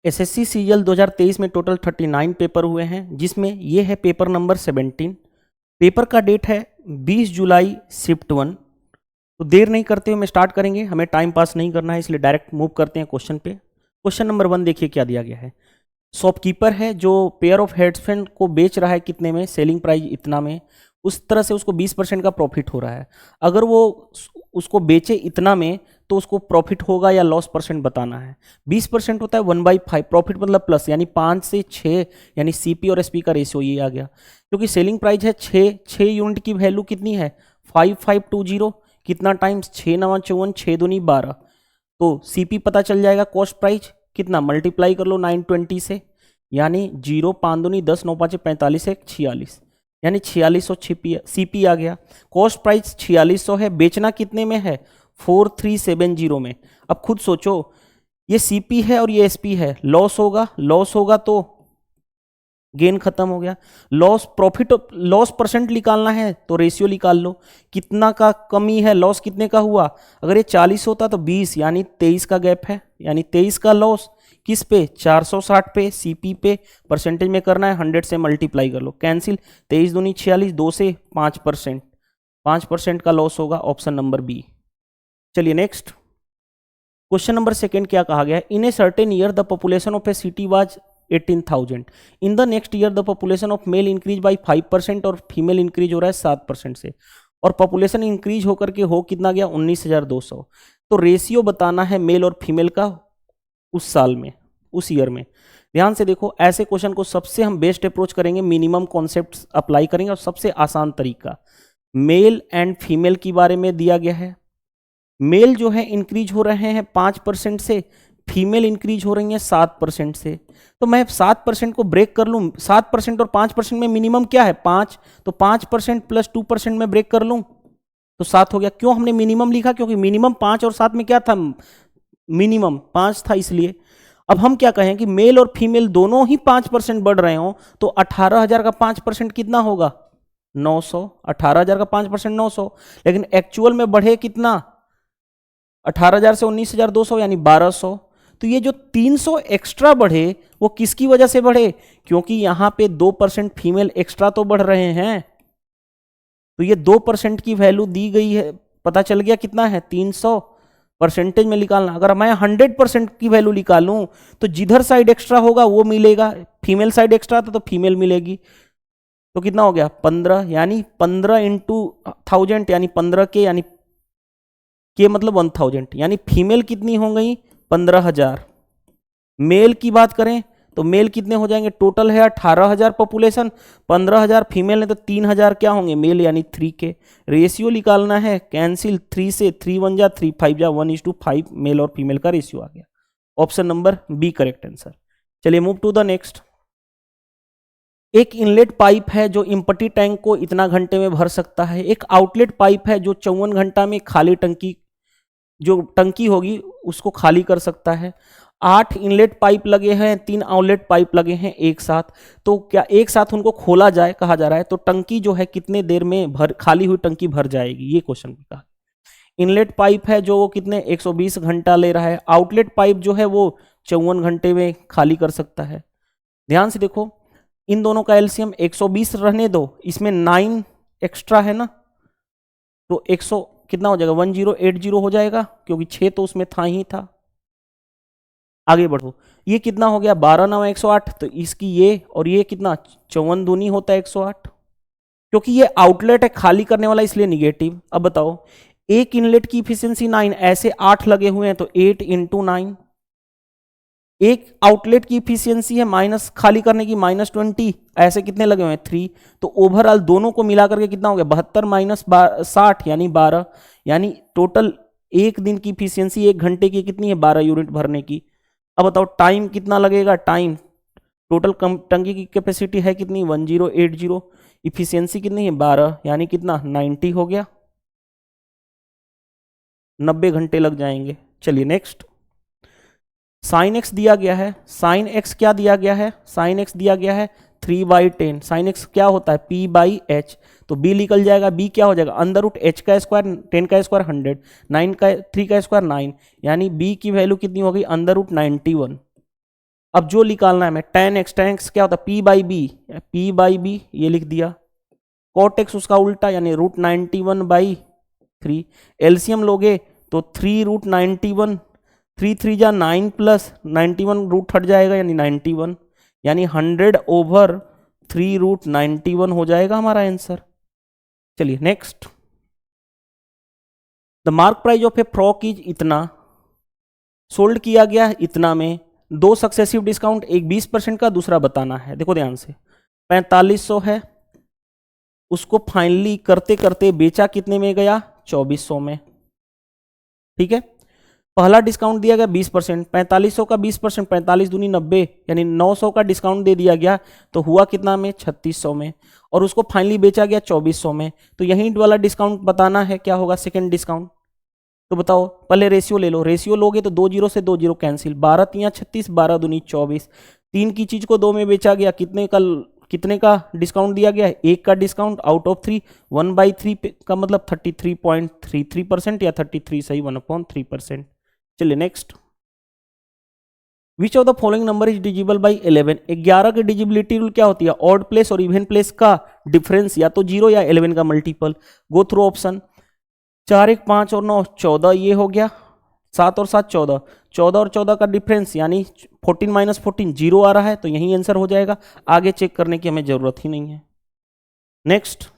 SSC CGL 2023 में total 39 paper हुए हैं, जिसमें ये है पेपर नंबर 17। पेपर का डेट है 20 जुलाई शिफ्ट 1। तो देर नहीं करते हुए मैं स्टार्ट करेंगे, हमें टाइम पास नहीं करना है, इसलिए डायरेक्ट मूव करते हैं क्वेश्चन पे। क्वेश्चन नंबर 1 देखिए क्या दिया गया है। शॉपकीपर है जो पेयर ऑफ हेडफोन को बेच रहा है कितने में, सेलिंग प्राइस इतना में, उस तरह से उसको 20% का प्रॉफिट हो रहा है। अगर वो उसको बेचे इतना में तो उसको प्रॉफिट होगा या लॉस परसेंट बताना है। 20% होता है 1/5, प्रॉफिट मतलब प्लस, यानी 5 से 6, यानी सीपी और एसपी का रेशियो ये आ गया। क्योंकि सेलिंग प्राइस है 6 यूनिट की वैल्यू कितनी है 5520, कितना टाइम्स 6 9 54, 6 दूनी 12। तो सीपी पता चल जाएगा, कॉस्ट प्राइस कितना, मल्टीप्लाई कर लो 920 से, यानी 0 5 दूनी 10 9 5 45 1 46, यानी 4600 सीपी आ गया। कॉस्ट प्राइस 4600 है, बेचना कितने में है 4370 में। अब खुद सोचो, ये सीपी है और ये एसपी है, लॉस होगा तो गेन खत्म हो गया। लॉस प्रॉफिट लॉस परसेंट निकालना है तो रेशियो निकाल लो, कितना का कमी है, लॉस कितने का हुआ। अगर ये 40 होता तो 20, यानी 23 का गैप है, यानी 23 का लॉस किस पे 460 पे, सीपी पे। परसेंटेज में करना है 100 से मल्टीप्लाई कर लो, कैंसिल, 23 दूनी 46, 2 से 5%, 5% का लॉस होगा, ऑप्शन नंबर बी। चलिए नेक्स्ट क्वेश्चन नंबर 2 क्या कहा गया है। In a certain year the population of a city was 18,000। In the next year the population of male increase by 5% और फीमेल इंक्रीज हो रहा है 7% से, और पॉपुलेशन इंक्रीज होकर के हो कितना गया 19,200। तो रेशियो बताना है मेल और फीमेल का उस साल में, उस ईयर में। ध्यान से देखो, ऐसे क्वेश्चन को सबसे हम बेस्ट अप्रोच करेंगे, मिनिमम कॉन्सेप्ट अप्लाई करेंगे, और सबसे आसान तरीका मेल एंड फीमेल के बारे में दिया गया है। मेल जो है इंक्रीज हो रहे हैं 5% से, फीमेल इंक्रीज हो रही है 7% से। तो मैं 7% को ब्रेक कर लूं, 7% और 5% में मिनिमम क्या है 5, तो 5% प्लस 2% में ब्रेक कर लूं तो 7 हो गया। क्यों हमने मिनिमम लिखा, क्योंकि मिनिमम 5 और 7 में क्या था, मिनिमम 5 था, इसलिए। अब हम क्या कहें कि मेल और फीमेल दोनों ही 5% बढ़ रहे हो, तो 18,000 का 5% कितना होगा 900। 18,000 का 5% 900, लेकिन एक्चुअल में बढ़े कितना 18,000 से 19,200, यानी 1,200। तो ये जो 300 एक्स्ट्रा बढ़े वो किसकी वजह से बढ़े, क्योंकि यहां पे 2% फीमेल एक्स्ट्रा तो बढ़ रहे हैं। तो ये 2% की वैल्यू दी गई है, पता चल गया कितना है 300। परसेंटेज में निकालना, अगर मैं 100% की वैल्यू निकालूं तो जिधर साइड एक्स्ट्रा होगा वो मिलेगा, फीमेल साइड एक्स्ट्रा था तो फीमेल मिलेगी। तो कितना हो गया 15, यानी 15 इंटू 1000, यानी 15 के, यानी के मतलब 1000, यानी फीमेल कितनी हो गई 15,000। मेल की बात करें तो मेल कितने हो जाएंगे, टोटल है 18,000 पॉपुलेशन, 15,000 फीमेल है, तो 3,000 क्या होंगे मेल, यानी 3 के। रेशियो निकालना है, कैंसिल, 3 से 3 1 जा 3 5 जा 1:5 मेल और फीमेल का रेशियो आ गया। Option number B correct answer. चलिए मूव टू द नेक्स्ट। एक इनलेट पाइप है जो इम्पटी टैंक को इतना घंटे में भर सकता है। एक आउटलेट पाइप है जो 54 घंटा में खाली टंकी, जो टंकी होगी उसको खाली कर सकता है। 8 इनलेट पाइप लगे हैं, 3 आउटलेट पाइप लगे हैं एक साथ। तो क्या एक साथ उनको खोला जाए, कहा जा रहा है, तो टंकी जो है कितने देर में खाली हुई टंकी भर जाएगी, ये क्वेश्चन कहा। इनलेट पाइप है जो वो कितने 120 घंटा ले रहा है। आउटलेट पाइप जो है वो 54 घंटे में खाली कर सकता है। ध्यान से देखो, इन दोनों का एलसीएम 120 रहने दो, इसमें 9 एक्स्ट्रा है ना, तो 100 कितना हो जाएगा 1080 हो जाएगा, क्योंकि 6 तो उसमें था ही था। आगे बढ़ो, ये कितना हो गया 12 9 108, तो इसकी ये और ये कितना 54 दूनी होता है 108, क्योंकि ये आउटलेट है खाली करने वाला, इसलिए निगेटिव। अब बताओ, एक इनलेट की इफिशियंसी 9, ऐसे 8 लगे हुए हैं तो 8 इंटू 9। एक आउटलेट की इफिशियंसी है माइनस खाली करने की -20, ऐसे कितने लगे हुए हैं 3। तो ओवरऑल दोनों को मिला करके कितना हो गया 72 माइनस 60, यानी 12, यानी टोटल एक दिन की इफिशियंसी, एक घंटे की कितनी है 12 यूनिट भरने की। अब बताओ टाइम कितना लगेगा, टाइम टोटल टंकी की कैपेसिटी है कितनी 1080, इफिशियंसी कितनी है 12, यानी कितना 90 हो गया, 90 घंटे लग जाएंगे। चलिए नेक्स्ट, साइन एक्स दिया गया है। साइन एक्स क्या दिया गया है, साइन एक्स दिया गया है 3/10। साइन एक्स क्या होता है p/h, तो b निकल जाएगा, b क्या हो जाएगा अंडर रूट h का स्क्वायर, 10 का स्क्वायर 100, 9 का 3 का स्क्वायर 9, यानी b की वैल्यू कितनी होगी अंडर रूट 91। अब जो निकालना है हमें tan x क्या होता है p बाई बी ये लिख दिया, cot x उसका उल्टा यानी √91/3। एलसीएम लोगे तो 3√91, 3 3 जा 9 प्लस 91 रूट हट जाएगा यानी 91, यानी 100/3√91 हो जाएगा हमारा आंसर। चलिए next, the mark price of A frock is इतना, सोल्ड किया गया इतना में, दो सक्सेसिव डिस्काउंट, एक 20% का दूसरा बताना है। देखो ध्यान से, 4500 है, उसको फाइनली करते करते बेचा कितने में गया, 2400 में। ठीक है, पहला डिस्काउंट दिया गया 20%, 4500 का 20%, 45 दूनी 90 यानी 900 का डिस्काउंट दे दिया गया, तो हुआ कितना में, 3600 में, और उसको फाइनली बेचा गया 2400 में। तो यही वाला डिस्काउंट बताना है, क्या होगा सेकंड डिस्काउंट। तो बताओ, पहले रेशियो ले लो, रेशियो लोगे तो 2 0 से 2 0 कैंसिल, 12 3 36, 12 दूनी 24, 3 की चीज को 2 में बेचा गया, कितने का डिस्काउंट दिया गया है, 1 का डिस्काउंट आउट ऑफ 3, 1/3 का मतलब 33.33% या 33 सही 1/3%। चलिए next, which of the following number is डिजिबल by 11। 11 की डिजिबिलिटी रूल क्या होती है, ऑड प्लेस और इवन प्लेस का डिफरेंस या तो 0 या 11 का मल्टीपल। गो थ्रू ऑप्शन, 4 1 5 और 9 14, ये हो गया, 7 और 7 14, 14 और 14 का डिफरेंस यानी 14 माइनस 14 0 आ रहा है, तो यही आंसर हो जाएगा, आगे चेक करने की हमें जरूरत ही नहीं है। Next,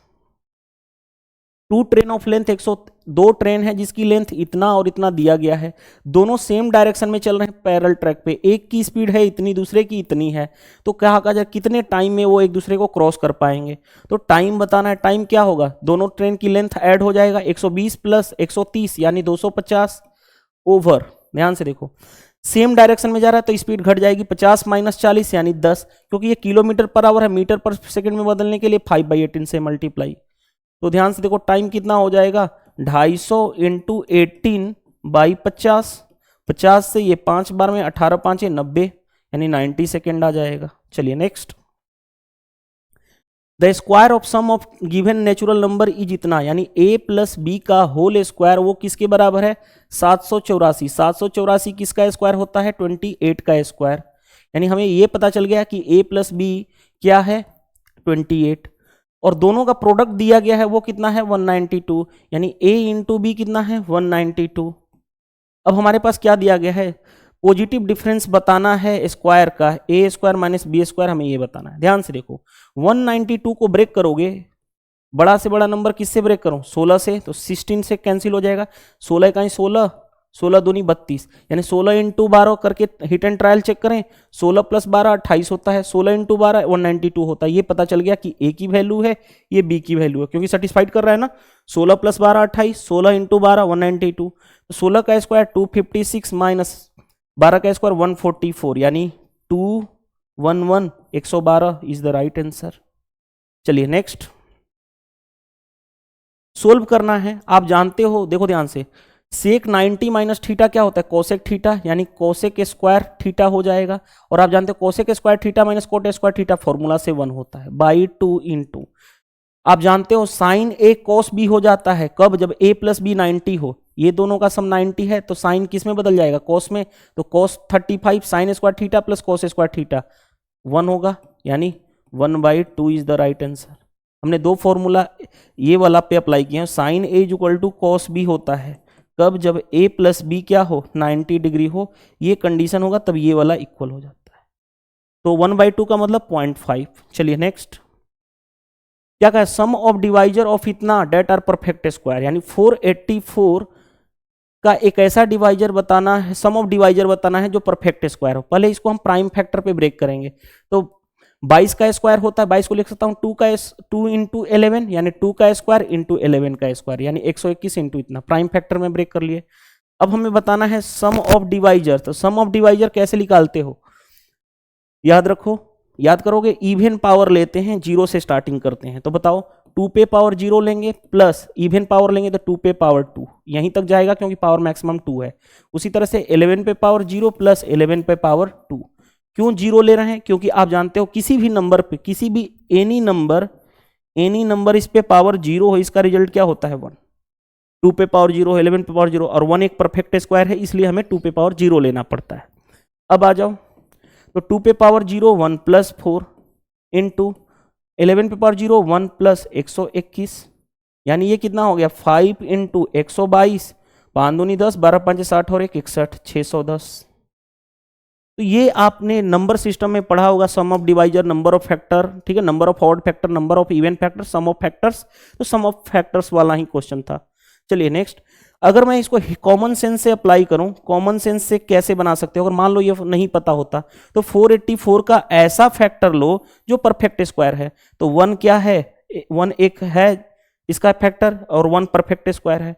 2 train of length 102 train है जिसकी लेंथ इतना और इतना दिया गया है, दोनों सेम डायरेक्शन में चल रहे हैं पैरेलल ट्रैक पे, एक की स्पीड है इतनी, दूसरे की इतनी है, तो क्या कहा जाए कितने टाइम में वो एक दूसरे को क्रॉस कर पाएंगे। तो टाइम बताना है, टाइम क्या होगा, दोनों ट्रेन की लेंथ ऐड हो जाएगा, 120 प्लस 130 यानी 250 ओवर, ध्यान से देखो सेम डायरेक्शन में जा रहा है तो स्पीड घट जाएगी, 50 माइनस 40 यानी 10, क्योंकि ये किलोमीटर पर आवर है, मीटर पर सेकंड में बदलने के लिए 5/18 से मल्टीप्लाई। तो ध्यान से देखो टाइम कितना हो जाएगा, 250 इंटू 18/50, 50 से ये 5 बार में 18 5 90 यानी 90 सेकेंड आ जाएगा। चलिए next, the square of sum of given natural number is इतना, यानी a प्लस बी का होल स्क्वायर वो किसके बराबर है, 784। 784 किसका स्क्वायर होता है, 28 का स्क्वायर, यानी हमें ये पता चल गया कि a प्लस बी क्या है 28, और दोनों का प्रोडक्ट दिया गया है वो कितना है 192, यानी a इंटू बी कितना है 192। अब हमारे पास क्या दिया गया है, पॉजिटिव डिफरेंस बताना है स्क्वायर का, ए स्क्वायर माइनस बी स्क्वायर, हमें ये बताना है। ध्यान से देखो 192 को ब्रेक करोगे, बड़ा से बड़ा नंबर किससे ब्रेक करूं, 16 से, तो 16 से कैंसिल हो जाएगा, 16 का 16, 16 दूनी 32, यानी 16 इंटू 12 करके हिट एंड ट्रायल चेक करें, 16 प्लस 12 28 होता है, 16 इंटू 12 192 होता है। ये पता चल गया कि ए की वैल्यू है, ये बी की वैल्यू है, क्योंकि सेटिस्फाइड कर रहा है ना, 16 प्लस 12 28, 16 इंटू 12 192, तो 16 का स्क्वायर 256 माइनस 12 का स्क्वायर 144 यानी 211 112 इज द राइट आंसर। चलिए नेक्स्ट, सोल्व करना है, आप जानते हो, देखो ध्यान से, सेक 90 माइनस थीटा क्या होता है, कोसेक थीटा, यानी कोसेक स्क्वायर थीटा हो जाएगा, और आप जानते हो cosec square theta minus cot square theta formula से 1 होता है, बाई 2 इंटू, आप जानते हो साइन ए कॉस बी हो जाता है, कब, जब a प्लस बी 90 हो, ये दोनों का सम 90 है, तो साइन किस में बदल जाएगा, कॉस में, तो cos 35 sine square theta plus cos square theta 1 होगा, यानी 1/2 इज द राइट आंसर। हमने दो फॉर्मूला ये वाला पे अप्लाई किए हैं, sine A is equal to cos B होता है कब, जब a प्लस बी क्या हो 90 डिग्री हो, ये कंडीशन होगा तब ये वाला इक्वल हो जाता है, तो 1/2 का मतलब 0.5। चलिए नेक्स्ट, क्या कहा, सम ऑफ डिवाइजर ऑफ इतना डेट आर परफेक्ट स्क्वायर, यानी 484 का एक ऐसा डिवाइजर बताना है, सम ऑफ डिवाइजर बताना है जो परफेक्ट स्क्वायर हो। पहले इसको हम प्राइम फैक्टर पे ब्रेक करेंगे, तो 22 का स्क्वायर होता है, 22 को लिख सकता हूँ 2 इंटू 11 यानी 2 का स्क्वायर इंटू 11 का स्क्वायर, यानी 121 इंटू इतना, प्राइम फैक्टर में ब्रेक कर लिए। अब हमें बताना है सम ऑफ डिवाइजर, तो सम ऑफ डिवाइजर कैसे निकालते हो, याद रखो, याद करोगे, इवन पावर लेते हैं, 0 से स्टार्टिंग करते हैं, तो बताओ 2 पे पावर 0 लेंगे प्लस इवन पावर लेंगे तो 2 पे पावर 2, यहीं तक जाएगा क्योंकि पावर मैक्सिमम 2 है। उसी तरह से 11 पे पावर 0 प्लस 11 पे पावर 2, क्यों 0 ले रहे हैं, क्योंकि आप जानते हो किसी भी नंबर पे, किसी भी एनी नंबर इस पे पावर 0 हो, इसका रिजल्ट क्या होता है 1, 2 पे पावर 0, 11 पे पावर 0, और 1 एक परफेक्ट स्क्वायर है, इसलिए हमें 2 पे पावर 0 लेना पड़ता है। अब आ जाओ, तो 2 पे पावर 0 1 प्लस 4 इंटू 11 पे पावर 0 1 प्लस 121, यानी ये कितना हो गया 5 इंटू 122, 5 दूनी 10, 12 5 60 और 1 61, 610। तो ये आपने नंबर सिस्टम में पढ़ा होगा, sum of divisor, number of factor, ठीक है, number of odd factor, number of even factor, sum of factors, तो सम ऑफ फैक्टर्स वाला ही क्वेश्चन था। चलिए नेक्स्ट, अगर मैं इसको कॉमन सेंस से अप्लाई करूं, कॉमन सेंस से कैसे बना सकते हो, अगर मान लो ये नहीं पता होता तो 484 का ऐसा फैक्टर लो जो परफेक्ट स्क्वायर है। तो 1 क्या है, 1 एक है इसका फैक्टर और 1 परफेक्ट स्क्वायर है।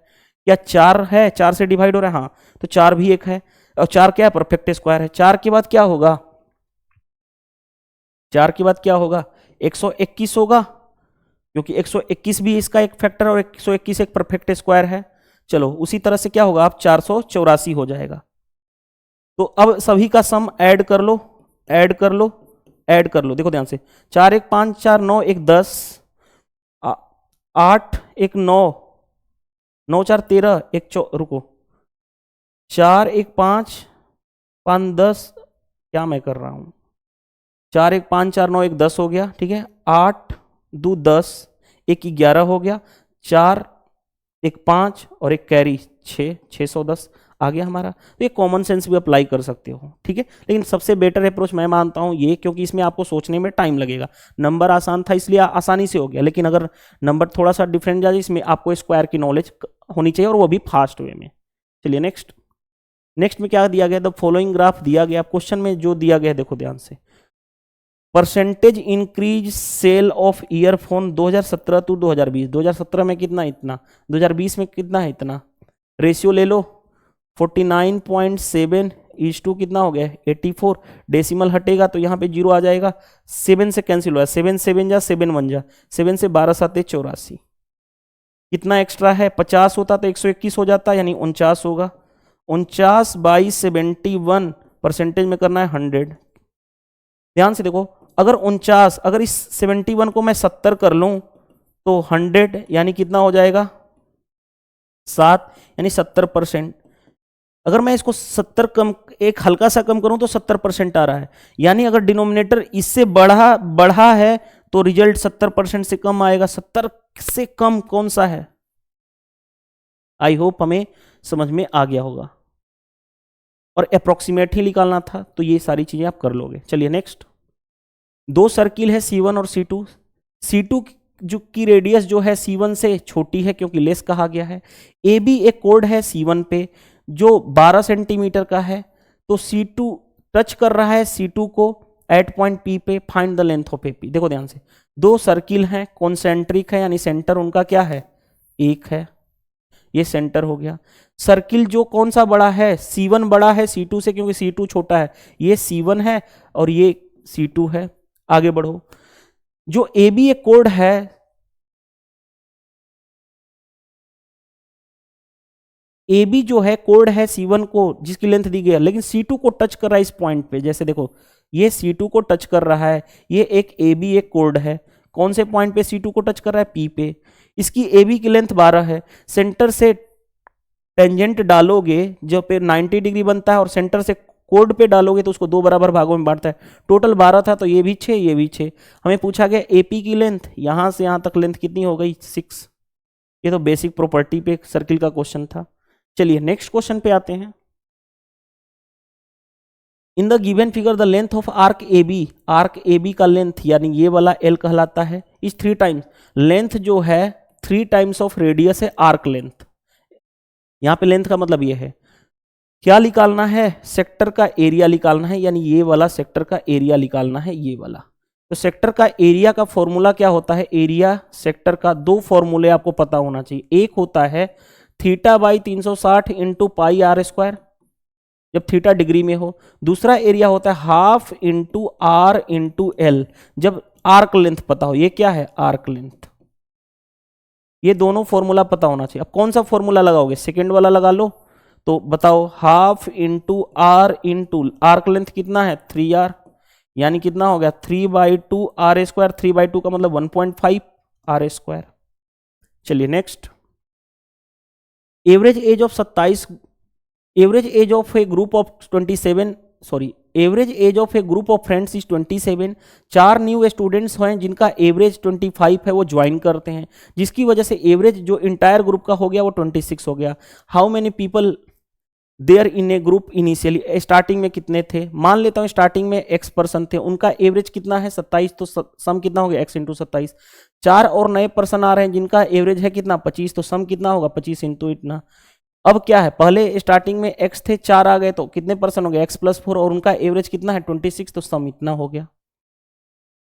क्या 4 है, 4 से डिवाइड हो रहा है, हाँ, तो 4 भी एक है और 4 क्या है, परफेक्ट स्क्वायर है। 4 के बाद क्या होगा, 4 के बाद क्या होगा, 121 होगा, क्योंकि 121 भी इसका एक फैक्टर और 121 एक परफेक्ट स्क्वायर है। चलो उसी तरह से क्या होगा, आप 484 हो जाएगा। तो अब सभी का सम ऐड कर लो, ऐड कर लो, ऐड कर लो, देखो ध्यान से, 4 1 5 4 9 1 10, 8 1 9, 9 4 13 1 रुको, 4 1 5 5 10, क्या मैं कर रहा हूं, 4 1 5 4 9 1 10 हो गया, ठीक है, 8 2 10, 1 11 हो गया, 4 1 5 और 1 कैरी 6, 610 आ गया हमारा। तो ये कॉमन सेंस भी अप्लाई कर सकते हो, ठीक है, लेकिन सबसे बेटर अप्रोच मैं मानता हूं ये, क्योंकि इसमें आपको सोचने में टाइम लगेगा। नंबर आसान था इसलिए आसानी से हो गया, लेकिन अगर नंबर थोड़ा सा डिफरेंट जाए, इसमें आपको स्क्वायर की नॉलेज होनी चाहिए और वो भी फास्ट वे में। चलिए नेक्स्ट, नेक्स्ट में क्या दिया गया, द फॉलोइंग ग्राफ दिया गया क्वेश्चन में, जो दिया गया देखो ध्यान से, percentage increase sale of earphone 2017 to 2020। 2017 में कितना, इतना, 2020 में कितना है, इतना, रेशियो ले लो 49.7 इज टू कितना हो गया 84, डेसिमल हटेगा तो यहाँ पे 0 आ जाएगा, 7 से कैंसिल हुआ, 7 7 जा 7 1 जा, 7 से 12 7 84, कितना एक्स्ट्रा है, 50 होता तो 121 हो जाता, यानी 49 होगा, 49 बाई 71, परसेंटेज में करना है 100। ध्यान से देखो, अगर 49, अगर इस 71 को मैं 70 कर लूं तो 100 यानी कितना हो जाएगा 7, यानी 70%। अगर मैं इसको 70 कम, एक हल्का सा कम करूं तो 70% आ रहा है, यानी अगर डिनोमिनेटर इससे बढ़ा है तो रिजल्ट 70% से कम आएगा। 70 से कम कौन सा है, आई होप हमें समझ में आ गया होगा, और अप्रोक्सीमेट ही निकालना था, तो ये सारी चीजें आप कर लोगे। चलिए नेक्स्ट, दो सर्किल है C1 और C2, C2 जो की रेडियस जो है C1 से छोटी है क्योंकि लेस कहा गया है। AB एक कोड है C1 पे जो 12 सेंटीमीटर का है, तो C2 टच कर रहा है C2 को एट पॉइंट P पे, find the length of AP। देखो ध्यान से, दो सर्किल हैं, कॉन्सेंट्रिक है, यानी सेंटर उनका क्या है, एक है, ये सेंटर हो गया। सर्किल जो कौन सा बड़ा है, C1 बड़ा है C2 से क्योंकि C2 छोटा है, ये C1 है और ये C2 है। आगे बढ़ो, जो AB एक कोड है, AB जो है कोड है C1 को जिसकी लेंथ दी गई है, लेकिन C2 को टच कर रहा है इस पॉइंट पे। जैसे देखो ये C2 को टच कर रहा है, ये एक AB एक कोड है, कौन से पॉइंट पे C2 को टच कर रहा है, P पे। इसकी AB की लेंथ 12 है, सेंटर से टेंजेंट डालोगे जो पे 90 डिग्री बनता है और सेंटर से कोड पे डालोगे तो उसको दो बराबर भागों में बांटता है। टोटल 12 था तो ये भी 6, ये भी 6। हमें पूछा गया AP की लेंथ, यहां से यहां तक लेंथ कितनी हो गई 6। ये तो बेसिक प्रॉपर्टी पे सर्किल का क्वेश्चन था। चलिए नेक्स्ट क्वेश्चन पे आते हैं। In the given figure the length of arc AB का लेंथ यानी ये वाला L कहलाता है, इस 3 टाइम्स, लेंथ जो है 3 टाइम्स ऑफ रेडियस है आर्क लेंथ। यहां पे लेंथ का मतलब ये है, क्या निकालना है, सेक्टर का एरिया निकालना है, यानी ये वाला सेक्टर का एरिया निकालना है, ये वाला। तो सेक्टर का एरिया का फॉर्मूला क्या होता है, एरिया सेक्टर का दो फॉर्मूले आपको पता होना चाहिए। एक होता है θ/360 इंटू पाई r², जब थीटा डिग्री में हो। दूसरा एरिया होता है half into R into L, जब आर्क लेंथ पता हो। ये क्या है, आर्क लेंथ। ये दोनों फॉर्मूला पता होना चाहिए। अब कौन सा फॉर्मूला लगाओगे, सेकेंड वाला लगा लो। तो बताओ, half into R into arc length कितना है 3R, यानी कितना हो गया 3/2 r²। 3/2 का मतलब 1.5 r²। चलिए next, average age of 27, average age of A group of 27, sorry average age of A group of friends is 27। 4 new students हैं जिनका एवरेज 25 है, वो ज्वाइन करते हैं, जिसकी वजह से एवरेज जो इंटायर ग्रुप का हो गया वो 26 हो गया। How many people there in a group initially, starting में कितने थे, मान लेता हूं स्टार्टिंग में x पर्सन थे, उनका एवरेज कितना है 27, तो सम कितना हो गया x इंटू 27। 4 और नए पर्सन आ रहे हैं जिनका एवरेज है कितना 25, तो सम कितना होगा 25 इंटू इतना। अब क्या है, पहले स्टार्टिंग में x थे, 4 आ गए तो कितने पर्सन हो गए x प्लस 4, और उनका एवरेज कितना है 26, तो सम इतना हो गया।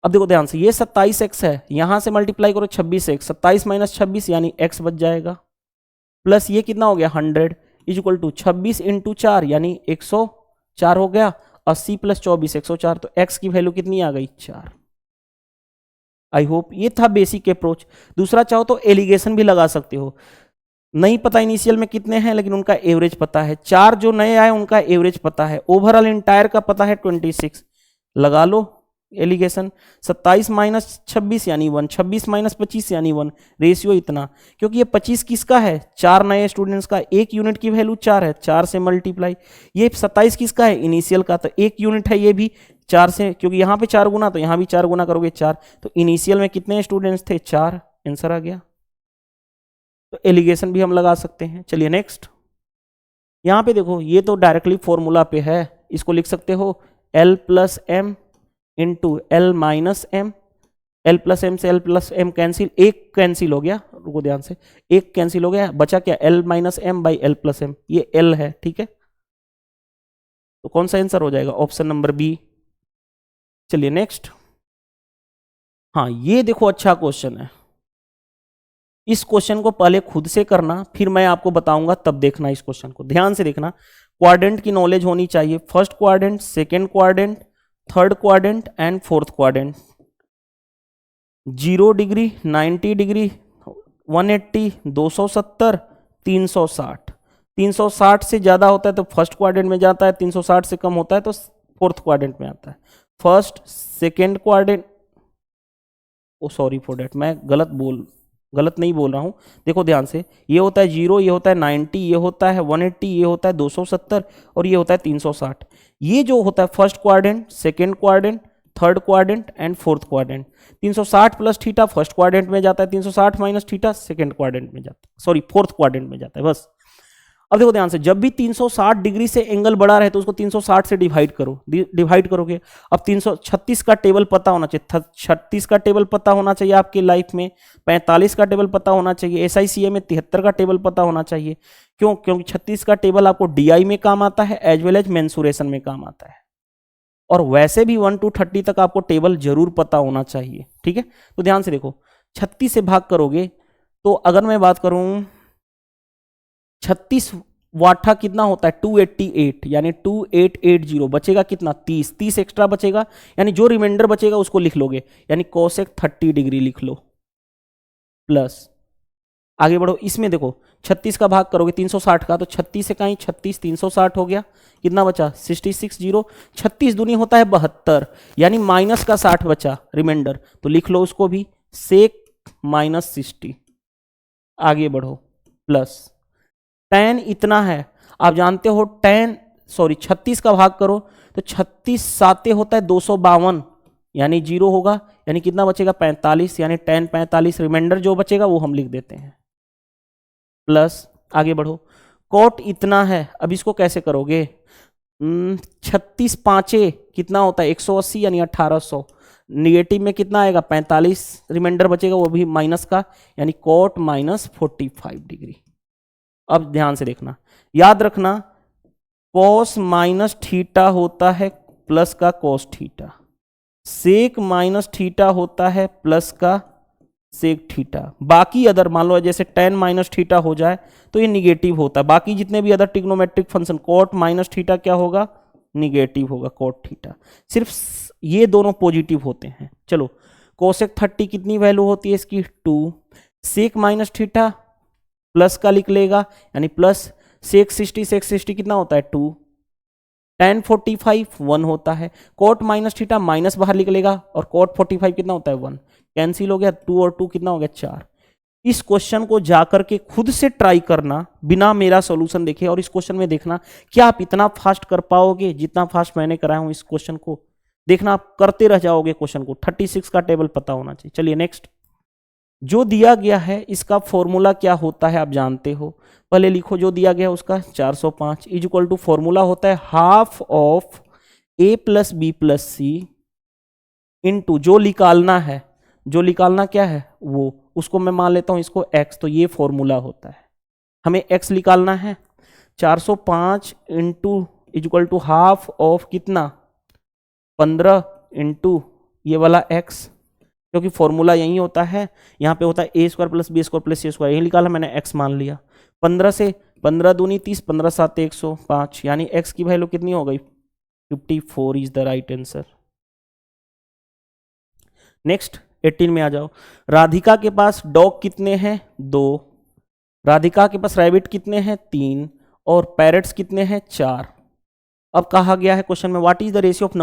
अब देखो ध्यान से, ये 27x है, यहां से मल्टीप्लाई करो 26x, 27 माइनस 26 यानी x बच जाएगा, प्लस ये कितना हो गया 100 इज इक्वल टू 26 इंटू 4 यानी 104 हो गया, 80 प्लस 24 104, तो x की वैल्यू कितनी आ गई 4। आई होप ये था बेसिक अप्रोच। दूसरा चाहो तो एलिगेशन भी लगा सकते हो, नहीं पता इनिशियल में कितने हैं लेकिन उनका एवरेज पता है, 4 जो नए आए उनका एवरेज पता है, ओवरऑल इंटायर का पता है 26, लगा लो एलिगेशन। 27 माइनस 26 यानी 1, 26 माइनस 25 यानी 1, रेशियो इतना, क्योंकि ये 25 किसका है 4 नए स्टूडेंट्स का, 1 यूनिट की वैल्यू 4 है, 4 से मल्टीप्लाई। ये 27 किसका है इनिशियल का, तो 1 यूनिट है ये भी 4 से, क्योंकि यहाँ पे 4 गुना तो यहाँ भी 4 गुना करोगे 4, तो इनिशियल में कितने स्टूडेंट्स थे 4, आंसर आ गया। तो एलिगेशन भी हम लगा सकते हैं। चलिए नेक्स्ट, यहाँ पे देखो ये तो डायरेक्टली फॉर्मूला पे है, इसको लिख सकते हो L plus M into L minus M, L plus M से एल प्लस एम कैंसिल, एक कैंसिल हो गया, रुको ध्यान से, एक कैंसिल हो गया, बचा क्या L minus M by L plus M, ये एल है, ठीक है, तो कौन सा आंसर हो जाएगा ऑप्शन नंबर बी। चलिए नेक्स्ट, हाँ ये देखो अच्छा क्वेश्चन है, इस क्वेश्चन को पहले खुद से करना फिर मैं आपको बताऊंगा, तब देखना इस क्वेश्चन को ध्यान से देखना। क्वाड्रेंट की नॉलेज होनी चाहिए, first quadrant, second quadrant, third quadrant and fourth quadrant. 0 degree, 90 degree, 180, 270, 360। 360 से ज्यादा होता है तो फर्स्ट क्वाड्रेंट में जाता है, 360 से कम होता है तो फोर्थ क्वाड्रेंट में आता है। First second quadrant, oh sorry for that, मैं गलत नहीं बोल रहा हूं, देखो ध्यान से, ये होता है 0, ये होता है 90, ये होता है 180, ये होता है 270 और ये होता है 360। ये जो होता है first quadrant, second quadrant, third quadrant and fourth quadrant. 360 plus theta first quadrant में जाता है, 360 माइनस थीटा सेकेंड क्वाड्रेंट में जाता है, सॉरी फोर्थ क्वाड्रेंट में जाता है बस। अब देखो ध्यान से, जब भी 360 डिग्री से एंगल बढ़ा रहे तो उसको 360 से डिवाइड करो, डिवाइड करोगे। अब 336 का टेबल पता होना चाहिए, 36 का टेबल पता होना चाहिए आपके लाइफ में, 45 का टेबल पता होना चाहिए, SICA में 73 का टेबल पता होना चाहिए। क्यों? क्योंकि 36 का टेबल आपको DI में काम आता है एज वेल एज मेंसुरेशन में काम आता है, और वैसे भी 1 to 30 तक आपको टेबल जरूर पता होना चाहिए, ठीक है। तो ध्यान से देखो, 36 से भाग करोगे तो अगर मैं बात करूं 36 वाटा कितना होता है 288, यानी 2880, बचेगा कितना 30 एक्स्ट्रा बचेगा, यानी जो रिमाइंडर बचेगा उसको लिख लोगे, यानी कोसेक 30 डिग्री लिख लो, प्लस आगे बढ़ो। इसमें देखो 36 का भाग करोगे 360 का, तो 36 से कहीं 36, 360 हो गया, कितना बचा 66 0, 36 दूनी होता है 72, यानी माइनस का 60 बचा रिमाइंडर, तो लिख लो उसको भी सेक माइनस 60। आगे बढ़ो, प्लस tan इतना है, आप जानते हो tan, सॉरी 36 का भाग करो तो 36 साते होता है 252, यानी 0 होगा, यानी कितना बचेगा 45, यानी tan 45, रिमाइंडर जो बचेगा वो हम लिख देते हैं, प्लस आगे बढ़ो। कोट इतना है, अब इसको कैसे करोगे, 36 पांचे कितना होता है 180, यानी 1800, निगेटिव में कितना आएगा 45, रिमाइंडर बचेगा वो भी माइनस का, यानी कोट माइनस 45 डिग्री। अब ध्यान से देखना, याद रखना कॉस माइनस थीटा होता है प्लस का cos theta, sec minus theta होता है प्लस का सेक थीटा। बाकी अदर मान लो जैसे tan माइनस थीटा हो जाए तो ये निगेटिव होता है, बाकी जितने भी other trigonometric function cot minus theta क्या होगा निगेटिव होगा कॉट थीटा, सिर्फ ये दोनों पॉजिटिव होते हैं। चलो कोसेक 30 कितनी वैल्यू होती है इसकी 2, सेक माइनस थीटा प्लस का लिख लेगा, यानी प्लस सेक 60 कितना होता है 2, tan 45 1 होता है, कोट माइनस थीटा माइनस बाहर लिख लेगा, और कोट 45 कितना होता है 1, कैंसिल हो गया, 2 और 2 कितना हो गया 4, इस क्वेश्चन को जाकर के खुद से ट्राई करना बिना मेरा सॉल्यूशन देखे, और इस क्वेश्चन में देखना क्या आप इतना फास्ट कर पाओगे जितना फास्ट मैंने कराया हूं। इस क्वेश्चन को देखना, आप करते रह जाओगे क्वेश्चन को। 36 का टेबल पता होना चाहिए। चलिए नेक्स्ट, जो दिया गया है इसका फॉर्मूला क्या होता है आप जानते हो, पहले लिखो जो दिया गया है उसका। 405 इज इक्वल टू फॉर्मूला होता है half of a plus B plus C into जो निकालना है, जो निकालना क्या है वो, उसको मैं मान लेता हूं इसको x, तो ये फॉर्मूला होता है। हमें x निकालना है। 405 into is equal to half of कितना 15 इंटू ये वाला x, क्योंकि फॉर्मूला यही होता है, यहाँ पे होता है A square plus B square plus C square, यही निकाला मैंने, x मान लिया। 15 से 15 दूनी 30, 15 7 105, यानी x की वैल्यू कितनी हो गई 54 is the right answer. Next 18 में आ जाओ। राधिका के पास डॉग कितने हैं 2, राधिका के पास रैबिट कितने हैं 3, और पैरट्स कितने हैं 4। अब कहा गया है क्वेश्चन में what is the ratio of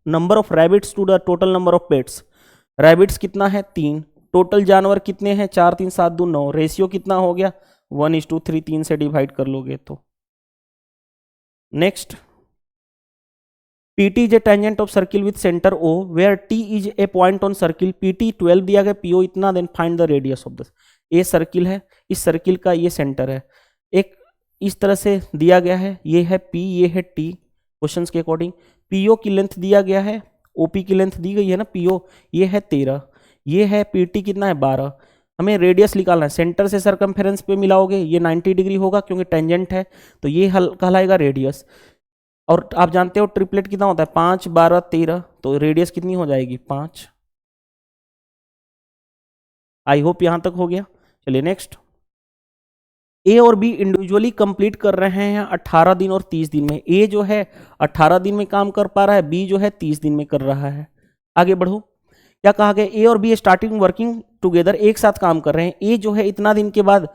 number of rabbits to the total number of pets. Rabbits कितना है 3, टोटल जानवर कितने हैं 4 3 7 2 9, रेशियो कितना हो गया 1:3, 3 से डिवाइड कर लोगे तो। Next, PT is a tangent of circle with centre O where T is a point on circle. PT 12 दिया गया, PO इतना, then find the radius of this. ये सर्किल है, इस सर्किल का ये सेंटर है, एक इस तरह से दिया गया है, ये है P, ये है T क्वेश्चंस के अकॉर्डिंग। PO की लेंथ दिया गया है, OP की लेंथ दी गई है ना, PO ये है 13, ये है PT कितना है 12। हमें रेडियस निकालना है, सेंटर से सरकमफेरेंस पे मिलाओगे ये 90 डिग्री होगा क्योंकि टेंजेंट है, तो ये कहलाएगा रेडियस। और आप जानते हो ट्रिपलेट कितना होता है 5 12 13, तो रेडियस कितनी हो जाएगी 5। आई होप यहां तक हो गया। चलिए नेक्स्ट, ए और बी इंडिविजुअली कंप्लीट कर रहे हैं 18 दिन और 30 दिन में। ए जो है 18 दिन में काम कर पा रहा है, बी जो है 30 दिन में कर रहा है। आगे बढ़ो, क्या कहा गया, ए और बी स्टार्टिंग वर्किंग टुगेदर, एक साथ काम कर रहे हैं। ए जो है इतना दिन के बाद,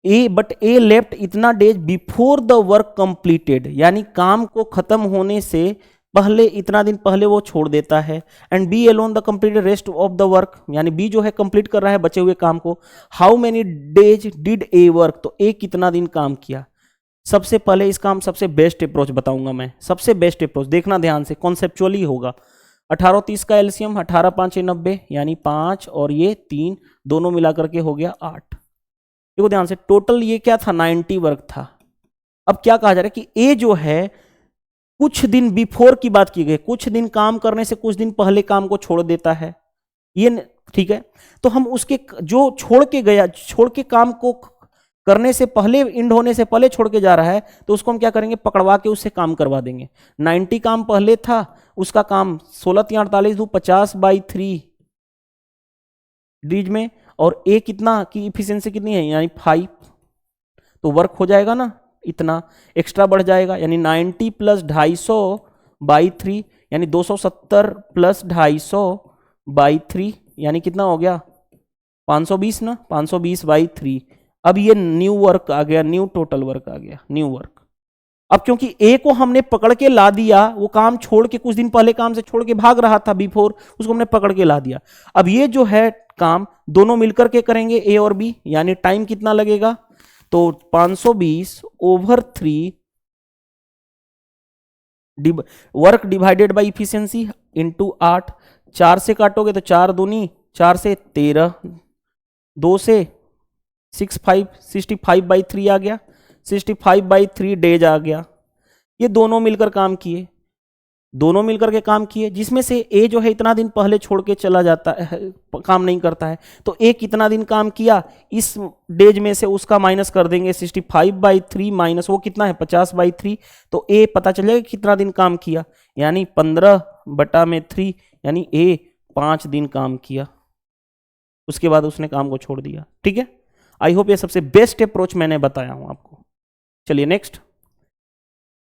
ए लेफ्ट इतना days before the work completed, यानी काम को खत्म होने से पहले, इतना दिन पहले वो छोड़ देता है। And B alone the completed rest of the work, यानी बी जो है कंप्लीट कर रहा है बचे हुए काम को। How many days did a work, तो ए कितना दिन काम किया। सबसे पहले इस काम सबसे बेस्ट अप्रोच बताऊंगा मैं, सबसे बेस्ट अप्रोच देखना ध्यान से, कॉन्सेप्चुअली होगा। 18 30 का एलसीएम 18 5 90, यानी 5 और ये 3 दोनों मिलाकर के हो गया 8। देखो ध्यान से, टोटल ये क्या था 90 वर्क था। अब क्या कहा जा रहा है कि ए जो है कुछ दिन बिफोर की बात की गई, कुछ दिन काम करने से कुछ दिन पहले काम को छोड़ देता है, ये ठीक है। तो हम उसके जो छोड़ के गया, छोड़ के काम को करने से पहले, इंड होने से पहले छोड़ के जा रहा है, तो उसको हम क्या करेंगे, पकड़वा के उससे काम करवा देंगे। 90 काम पहले था, उसका काम 16 3 48 2 50/3 डीज में, और ए कितना की इफिशिएंसी कितनी है, यानी 5, तो वर्क हो जाएगा ना, इतना एक्स्ट्रा बढ़ जाएगा, यानी 90 प्लस 250/3, यानी 270 प्लस 250/3, यानी कितना हो गया 520 ना, 520/3। अब ये न्यू वर्क आ गया, न्यू टोटल वर्क आ गया, न्यू वर्क। अब क्योंकि ए को हमने पकड़ के ला दिया, वो काम छोड़ के, कुछ दिन पहले काम से छोड़ के भाग रहा था बिफोर, उसको हमने पकड़ के ला दिया। अब ये जो है काम दोनों मिलकर के करेंगे ए और बी, यानी टाइम कितना लगेगा, तो 520/3 work divided by efficiency into 8। 4 से काटोगे तो 4 दूनी 4 से 13, 2 से 65/3 आ गया, 65/3 डेज आ गया। ये दोनों मिलकर काम किए, दोनों मिलकर के काम किए, जिसमें से ए जो है इतना दिन पहले छोड़ के चला जाता है, काम नहीं करता है, तो ए कितना दिन काम किया, इस डेज में से उसका माइनस कर देंगे 65/3 माइनस वो कितना है 50/3, तो ए पता चल जाएगा कितना दिन काम किया, यानी 15/3, यानी ए 5 दिन काम किया, उसके बाद उसने काम को छोड़ दिया। ठीक है, आई होप ये सबसे बेस्ट अप्रोच मैंने बताया हूं आपको। चलिए next,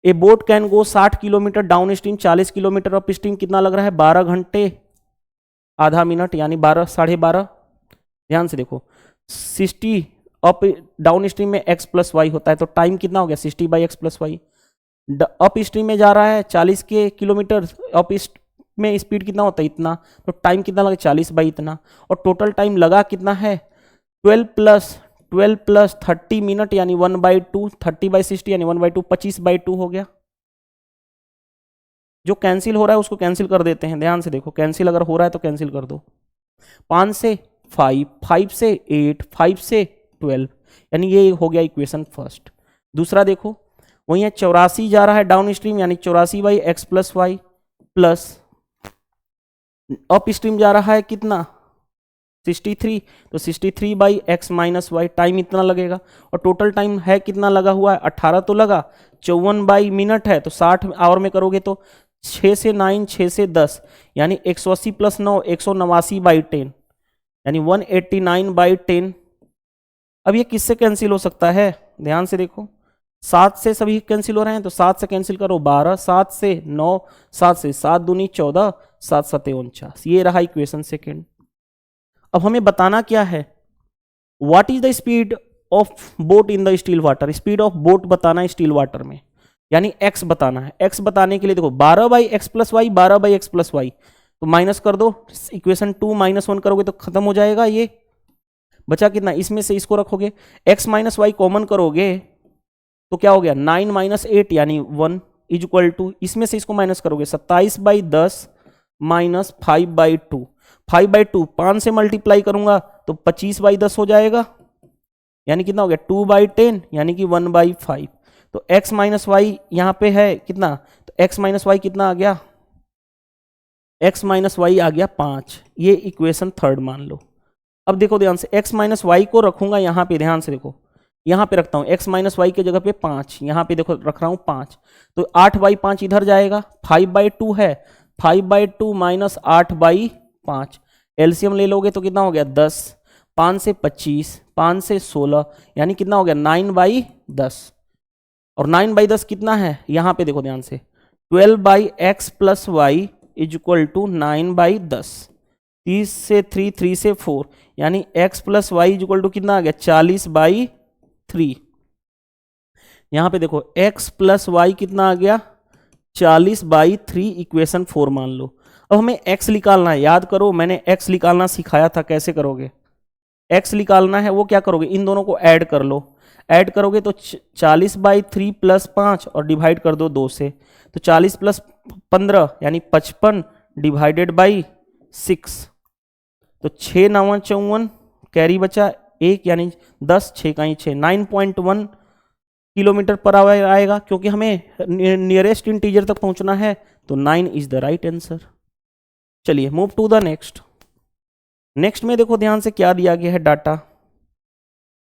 A boat can go 60 kilometre down stream, 40 kilometre up stream, कितना लग रहा है 12 घंटे आधा मिनट, यानी 12 साढ़े 12। ध्यान से देखो, 60 अप डाउन स्ट्रीम में x प्लस वाई होता है, तो टाइम कितना हो गया 60/x plus Y. Up stream में जा रहा है 40 के किलोमीटर, अप में स्पीड कितना होता है इतना, तो टाइम कितना लगा 40/इतना, और टोटल टाइम लगा कितना है 12 प्लस 30 मिनट यानी 1/2, 30/60 यानी 1/2, 25/2 हो गया। जो कैंसिल हो रहा है उसको कैंसिल कर देते हैं, ध्यान से देखो, कैंसिल अगर हो रहा है तो कैंसिल कर दो। 5 से 5, 5 से 8, 5 से 12, यानी ये हो गया इक्वेशन फर्स्ट। दूसरा देखो, वही है 84 जा रहा है डाउन स्ट्रीम, यानी 84/x plus Y, plus upstream जा रहा है कितना 63, तो 63/x माइनस वाई, टाइम इतना लगेगा। और टोटल टाइम है कितना लगा हुआ है 18 तो लगा, 54 मिनट है, तो 60 आवर में करोगे तो 6 से 9, 6 से 10, यानी 180 प्लस 9, 189/10, यानी 189/10। अब ये किससे कैंसिल हो सकता है, ध्यान से देखो, 7 से सभी कैंसिल हो रहे हैं, तो 7 से कैंसिल करो 12, 7 से 9, 7 से 7 दूनी 14, 7 7 49। ये रहा इक्वेशन सेकेंड। अब हमें बताना क्या है, what is the speed of boat in the still water, speed of boat बताना है स्टील वाटर में, यानी x बताना है। x बताने के लिए देखो 12/x plus Y, 12/x plus Y, तो माइनस कर दो, इक्वेशन 2 -1 करोगे तो खत्म हो जाएगा। ये बचा कितना, इसमें से इसको रखोगे, x माइनस वाई कॉमन करोगे तो क्या हो गया 9 - 8 यानी 1 इज इक्वल टू, इसमें से इसको माइनस करोगे 27/10 माइनस 5/2, 5/2 5 से मल्टीप्लाई करूंगा तो 25/10 हो जाएगा, यानी कितना हो गया 2/10, यानी कि 1/5। तो x माइनस वाई यहां पे है कितना, तो x माइनस वाई कितना आ गया, x माइनस वाई आ गया 5। ये इक्वेशन थर्ड मान लो। अब देखो ध्यान से, x माइनस वाई को रखूंगा यहां पे, ध्यान से देखो, यहां पे रखता हूं x माइनस वाई के जगह पे 5, यहां पे देखो रख रहा हूं 5, तो 8/5 इधर जाएगा, 5/2 है, 5/2 माइनस 8/5, एलसीएम ले लोगे तो कितना हो गया 10, 5 से 25, 5 से 16, यानी कितना हो गया 9/10। और 9/10 कितना है, यहां पे देखो ध्यान से, 12/x plus Y is equal to 9/10, 30 से 3, 3 से 4, यानी x plus Y is equal to कितना आ गया 40/3। यहां पे देखो x प्लस वाई कितना आ गया 40/3, इक्वेशन 4 मान लो। अब हमें x निकालना है, याद करो मैंने x निकालना सिखाया था, कैसे करोगे, x निकालना है वो क्या करोगे, इन दोनों को ऐड कर लो, ऐड करोगे तो 40/3 प्लस 5 और डिवाइड कर दो 2 से, तो 40 प्लस 15 यानी 55 डिवाइडेड बाई 6, तो 6 9 54, कैरी बचा 1 यानी 10, 6 का 6, 9.1 किलोमीटर पर आवर आएगा, क्योंकि हमें नियरेस्ट इंटीजर तक पहुंचना है, तो 9 इज द राइट आंसर। चलिए move to the next. Next में देखो ध्यान से क्या दिया गया है डाटा,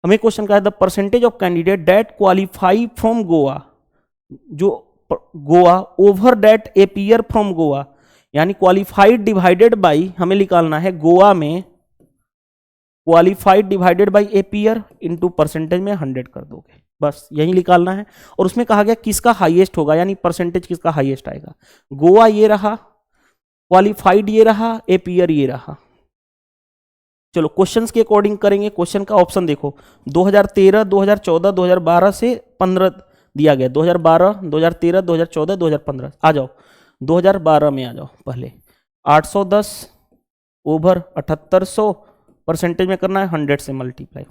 हमें क्वेश्चन का है the percentage of candidate that qualify from Goa, जो Goa over that appear from Goa, यानी क्वालिफाइड डिवाइडेड बाई, हमें निकालना है गोवा में qualified divided by appear into percentage में 100 कर दोगे, बस यही निकालना है। और उसमें कहा गया किसका हाईएस्ट होगा, यानी परसेंटेज किसका हाईएस्ट आएगा, गोवा ये रहा, क्वालिफाइड ये रहा, एपियर ये रहा। चलो क्वेश्चंस के अकॉर्डिंग करेंगे। क्वेश्चन का ऑप्शन देखो 2013, 2014, 2012 से 15 दिया गया, 2012, 2013, 2014, 2015। आ जाओ 2012 में आ जाओ, पहले 810 ओवर 7800, परसेंटेज में करना है 100 से मल्टीप्लाई,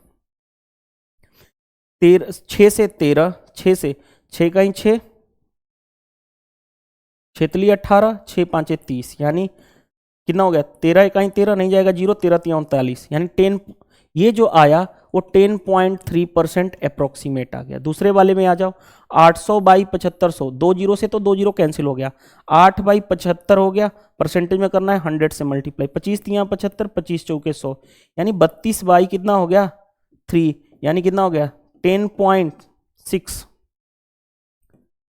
6 से 13, 6 से 6 का 6, 6 तिली 18, 6 5 30, यानी कितना हो गया 13 इकाई 13 नहीं जाएगा 0, 13 3 39, यानी 10, ये जो आया वो 10.3% अप्रोक्सीमेट आ गया। दूसरे वाले में आ जाओ 800/7500, 2 जीरो से तो 2 जीरो कैंसिल हो गया, 8/75 हो गया, परसेंटेज में करना है 100 से मल्टीप्लाई, 25 3 75, 25 चौके 100, यानी 32 बाई कितना हो गया 3, यानी कितना हो गया 10.6,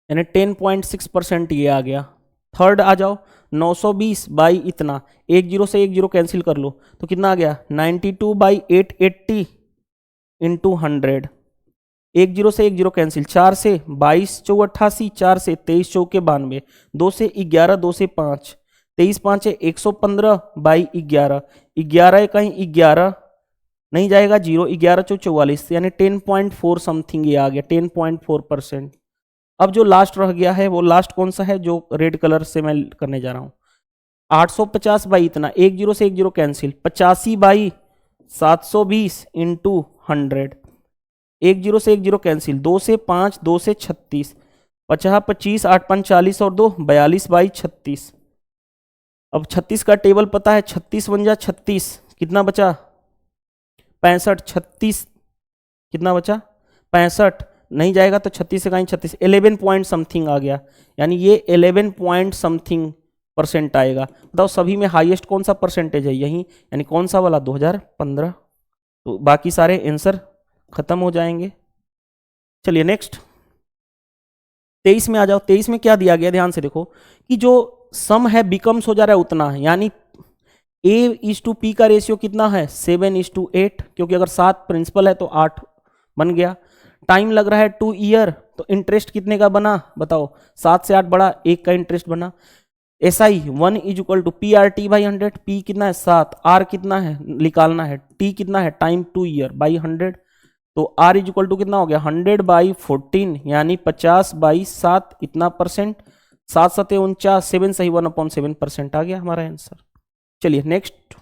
यानी 10.6% ये आ गया। थर्ड आ जाओ 920 बाई इतना, 1 जीरो से 1 जीरो कैंसिल कर लो तो कितना आ गया 92/880 इंटू 100, 1 जीरो से 1 जीरो कैंसिल, 4 से 22 चौ 88, 4 से 23 चौके 92, 2 से 11, 2 से 5, 23 5 है 115/11, 11 कहीं 11 नहीं जाएगा 0, 11 चौ 44, यानी 10.4 समथिंग ये आ गया 10.4%। अब जो लास्ट रह गया है वो लास्ट कौन सा है, जो रेड कलर से मैं करने जा रहा हूं, 850 बाई इतना, 1 जीरो से 1 जीरो कैंसिल, 85 बाई 720 इंटू 100, 1 0 से 1 0 कैंसिल, 2 से 5, 2 से 36, 50 25, 8 5 40 और 2 42 बाई 36। अब 36 का टेबल पता है, 36 बन जा 36, कितना बचा 65, 36 कितना बचा 65, नहीं जाएगा तो 36 से कहीं 36, 11 पॉइंट समथिंग आ गया, यानी ये 11 पॉइंट समथिंग परसेंट आएगा। बताओ सभी में हाईएस्ट कौन सा परसेंटेज है, यही, यानी कौन सा वाला 2015। तो बाकी सारे आंसर खत्म हो जाएंगे। चलिए नेक्स्ट 23 में आ जाओ। 23 में क्या दिया गया, ध्यान से देखो कि जो सम है बिकम्स हो जा रहा है उतना है, यानी A:P का रेशियो कितना है 7:8, क्योंकि अगर 7 प्रिंसिपल है तो 8 बन गया। टाइम लग रहा है 2 ईयर, तो इंटरेस्ट कितने का बना बताओ, 7 से 8 बढ़ा, 1 का इंटरेस्ट बना। SI 1 = PRT/100, P कितना है 7, R कितना है निकालना है, T कितना है टाइम 2 ईयर बाई 100, तो R = कितना हो गया 100/14, यानी 50/7 इतना परसेंट, 7 7 49, 7 सही 1/7% आ गया हमारा आंसर। चलिए नेक्स्ट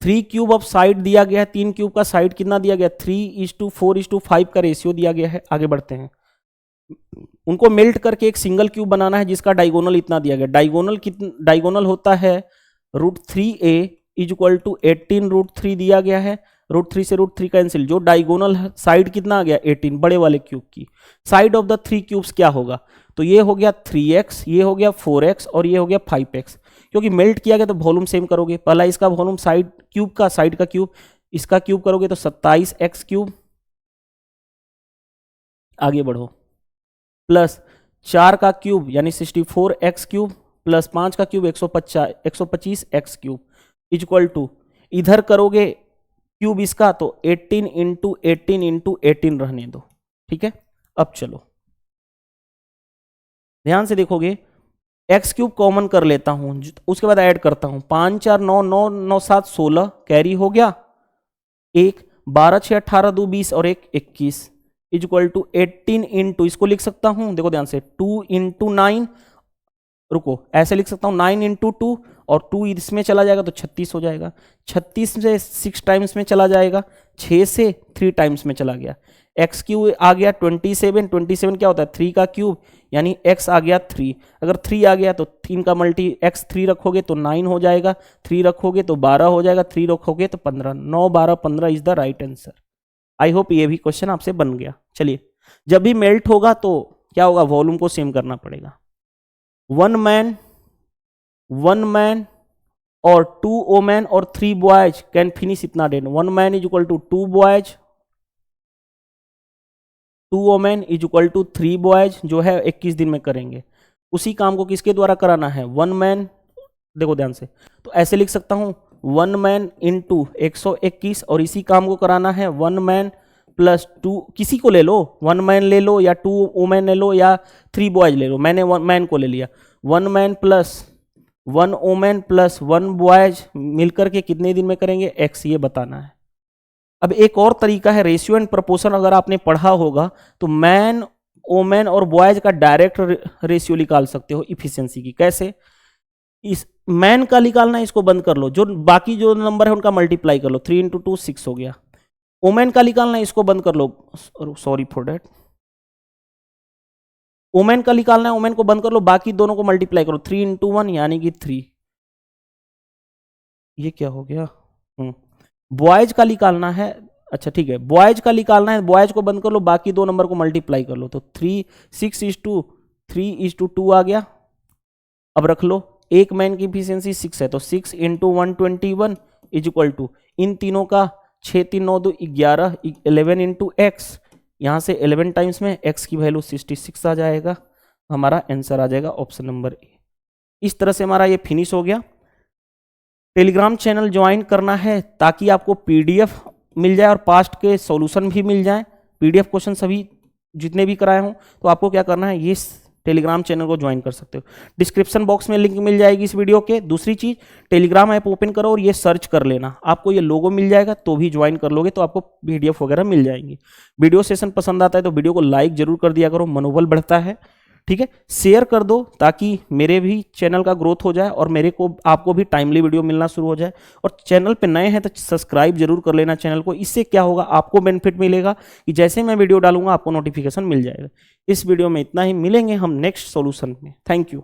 3 क्यूब ऑफ साइड दिया गया है, 3 क्यूब का साइड कितना दिया गया 3:4:5 का रेशियो दिया गया है। आगे बढ़ते हैं, उनको मेल्ट करके एक सिंगल क्यूब बनाना है जिसका डायगोनल इतना दिया गया। डायगोनल होता है √3a = 18√3 दिया गया है, √3 से √3 कैंसिल, जो डायगोनल साइड कितना आ गया 18 बड़े वाले क्यूब की। साइड ऑफ द 3 क्यूब्स क्या होगा, तो ये हो गया 3x, ये हो गया 4x और ये हो गया 5x। क्योंकि मेल्ट किया गया तो वॉल्यूम सेम करोगे, पहला इसका वॉल्यूम साइड क्यूब का, साइड का क्यूब, इसका क्यूब करोगे तो 27x3, आगे बढ़ो, प्लस 4 का क्यूब यानी 64x3, प्लस 5 का क्यूब 125x3 इक्वल टू, इधर करोगे क्यूब इसका तो 18 × 18 × 18 रहने दो, ठीक है। अब चलो ध्यान से देखोगे, x3 कॉमन कर लेता हूं, उसके बाद ऐड करता हूं, 5 4 9 9 9 7 16 कैरी हो गया, 1 12 6 18 2 20 और 1 21 इक्वल टू 18 इंटू, इसको लिख सकता हूं, देखो ध्यान से 2 × 9, रुको ऐसे लिख सकता हूं 9 × 2 और 2 इसमें चला जाएगा तो 36 हो जाएगा, 36 से 6 टाइम्स में चला जाएगा, 6 से 3 टाइम्स में चला गया, x3 आ गया 27, 27 क्या होता है 3 का क्यूब, यानी x आ गया 3, अगर 3 आ गया तो 3 का मल्टी x 3 रखोगे तो 9 हो जाएगा, 3 रखोगे तो 12 हो जाएगा, 3 रखोगे तो 15, 9 12 15 is the right answer. I hope ये भी क्वेश्चन आपसे बन गया। चलिए जब भी मेल्ट होगा तो क्या होगा, वॉल्यूम को सेम करना पड़ेगा। वन मैन और 2 वोमेन और 3 बॉयज कैन फिनिश इतना डेन, 1 मैन = 2 बॉयज, 2 वोमेन = 3 बॉयज, जो है 21 दिन में करेंगे। उसी काम को किसके द्वारा कराना है, 1 मैन, देखो ध्यान से, तो ऐसे लिख सकता हूं 1 मैन × 121, और इसी काम को कराना है 1 मैन प्लस 2, किसी को ले लो, 1 मैन ले लो या 2 वोमेन ले लो या 3 बॉयज ले लो, मैंने 1 मैन को ले लिया, 1 man plus 1 women plus 1 boys मिलकर के कितने दिन में करेंगे x, ये बताना है। अब एक और तरीका है रेशियो एंड प्रोपोर्शन, अगर आपने पढ़ा होगा तो मैन वोमेन और बॉयज का डायरेक्ट रेशियो निकाल सकते हो इफिशिएंसी की। कैसे, इस मैन का निकालना है, इसको बंद कर लो, जो बाकी जो नंबर है उनका मल्टीप्लाई कर लो, 3 × 2 6 हो गया। वोमेन का निकालना है, इसको बंद कर लो, सॉरी फॉर दैट, वोमेन का निकालना है, वोमेन को बंद कर लो, बाकी दोनों को मल्टीप्लाई करो, 3 × 1 यानी कि 3, ये क्या हो गया, बॉयज का निकालना है, अच्छा ठीक है, बॉयज का निकालना है, बॉयज को बंद कर लो, बाकी दो नंबर को मल्टीप्लाई कर लो, तो 6:3:2 आ गया। अब रख लो, एक मैन की इफिशिएंसी 6 है तो 6 × 121 इक्वल टू, इन तीनों का 6 3 9 2 11, 11 × x, यहाँ से 11 टाइम्स में x की वैल्यू 66 आ जाएगा, हमारा आंसर आ जाएगा ऑप्शन नंबर ए। इस तरह से हमारा ये फिनिश हो गया। टेलीग्राम चैनल ज्वाइन करना है ताकि आपको PDF मिल जाए और पास्ट के सॉल्यूशन भी मिल जाए, PDF क्वेश्चन सभी जितने भी कराए हों, तो आपको क्या करना है, ये टेलीग्राम चैनल को ज्वाइन कर सकते हो, डिस्क्रिप्शन बॉक्स में लिंक मिल जाएगी इस वीडियो के। दूसरी चीज, टेलीग्राम ऐप ओपन करो और ये सर्च कर लेना, आपको ये लोगो मिल जाएगा, तो भी ज्वाइन कर लोगे तो आपको PDF वगैरह मिल जाएंगी। वीडियो सेशन पसंद आता है तो वीडियो को लाइक जरूर कर दिया करो, मनोबल बढ़ता है। ठीक है, शेयर कर दो ताकि मेरे भी चैनल का ग्रोथ हो जाए और मेरे को आपको भी टाइमली वीडियो मिलना शुरू हो जाए। और चैनल पे नए हैं तो सब्सक्राइब जरूर कर लेना चैनल को। इससे क्या होगा, आपको बेनिफिट मिलेगा कि जैसे मैं वीडियो डालूंगा आपको नोटिफिकेशन मिल जाएगा। इस वीडियो में इतना ही, मिलेंगे हम नेक्स्ट सॉल्यूशन में। Thank you.